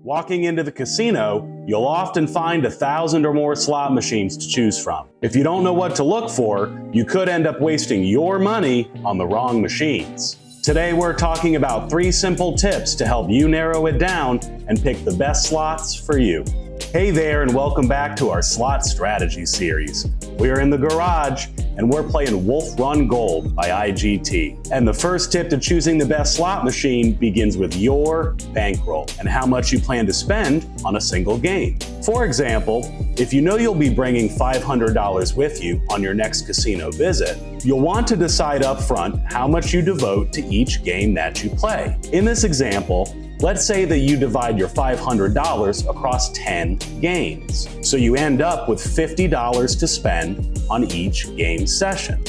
Walking into the casino, you'll often find 1,000 or more slot machines to choose from. If you don't know what to look for, you could end up wasting your money on the wrong machines. Today we're talking about 3 simple tips to help you narrow it down and pick the best slots for you. Hey there, and welcome back to our slot strategy series. We are in the garage and we're playing Wolf Run Gold by IGT. And the first tip to choosing the best slot machine begins with your bankroll and how much you plan to spend on a single game. For example, if you know you'll be bringing $500 with you on your next casino visit, you'll want to decide up front how much you devote to each game that you play. In this example, let's say that you divide your $500 across 10 games. So you end up with $50 to spend on each game session.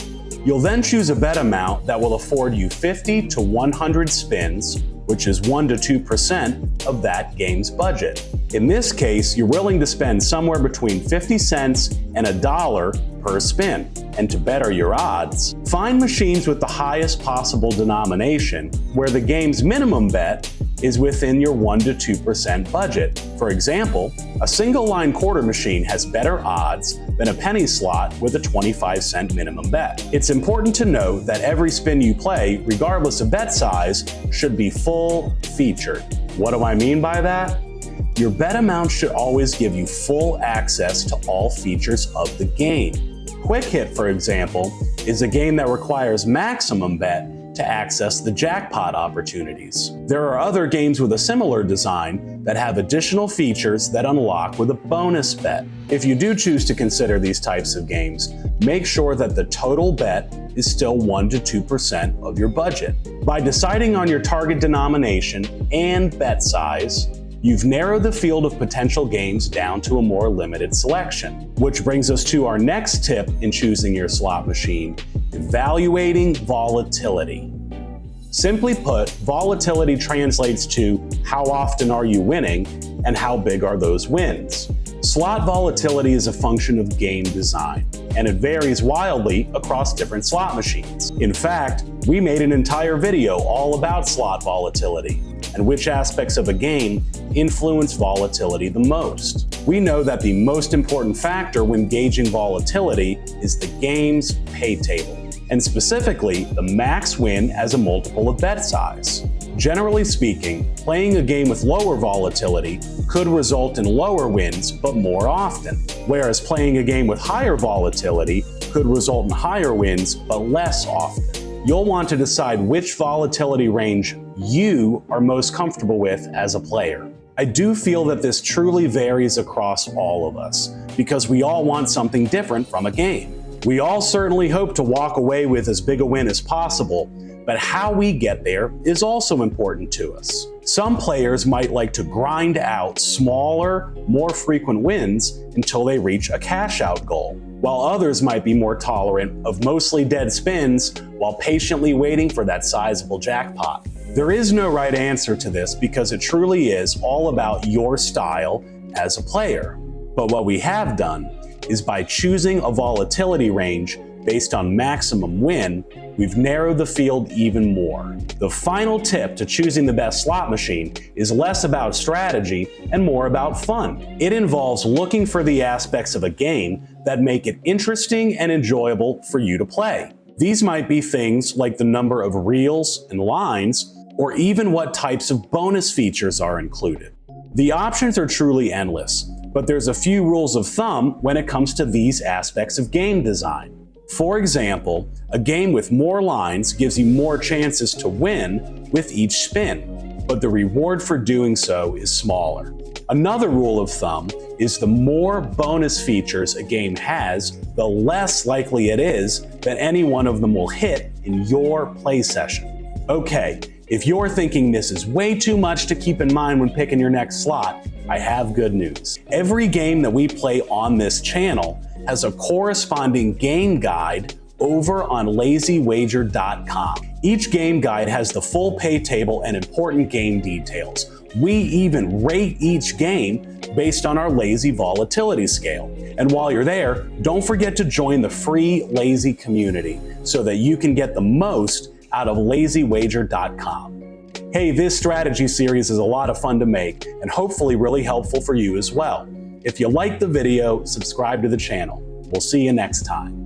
You'll then choose a bet amount that will afford you 50 to 100 spins, which is 1 to 2% of that game's budget. In this case, you're willing to spend somewhere between 50 cents and $1 per spin. And to better your odds, find machines with the highest possible denomination where the game's minimum bet is within your 1 to 2% budget. For example, a single line quarter machine has better odds than a penny slot with a 25-cent minimum bet. It's important to note that every spin you play, regardless of bet size, should be full featured. What do I mean by that? Your bet amount should always give you full access to all features of the game. Quick Hit, for example, is a game that requires maximum bet to access the jackpot opportunities. There are other games with a similar design that have additional features that unlock with a bonus bet. If you do choose to consider these types of games, make sure that the total bet is still 1 to 2% of your budget. By deciding on your target denomination and bet size, you've narrowed the field of potential games down to a more limited selection. Which brings us to our next tip in choosing your slot machine: evaluating volatility. Simply put, volatility translates to how often are you winning and how big are those wins. Slot volatility is a function of game design, and it varies wildly across different slot machines. In fact, we made an entire video all about slot volatility and which aspects of a game influence volatility the most. We know that the most important factor when gauging volatility is the game's pay table, and specifically the max win as a multiple of bet size. Generally speaking, playing a game with lower volatility could result in lower wins, but more often, whereas playing a game with higher volatility could result in higher wins, but less often. You'll want to decide which volatility range you are most comfortable with as a player. I do feel that this truly varies across all of us, because we all want something different from a game. We all certainly hope to walk away with as big a win as possible, but how we get there is also important to us. Some players might like to grind out smaller, more frequent wins until they reach a cash-out goal, while others might be more tolerant of mostly dead spins while patiently waiting for that sizable jackpot. There is no right answer to this because it truly is all about your style as a player. But what we have done is by choosing a volatility range based on maximum win, we've narrowed the field even more. The final tip to choosing the best slot machine is less about strategy and more about fun. It involves looking for the aspects of a game that make it interesting and enjoyable for you to play. These might be things like the number of reels and lines, or even what types of bonus features are included. The options are truly endless, but there's a few rules of thumb when it comes to these aspects of game design. For example, a game with more lines gives you more chances to win with each spin, but the reward for doing so is smaller. Another rule of thumb is the more bonus features a game has, the less likely it is that any one of them will hit in your play session. Okay, if you're thinking this is way too much to keep in mind when picking your next slot, I have good news. Every game that we play on this channel has a corresponding game guide over on lazywager.com. Each game guide has the full pay table and important game details. We even rate each game based on our Lazy Volatility scale. And while you're there, don't forget to join the free Lazy community so that you can get the most out of lazywager.com. Hey, this strategy series is a lot of fun to make and hopefully really helpful for you as well. If you liked the video, subscribe to the channel. We'll see you next time.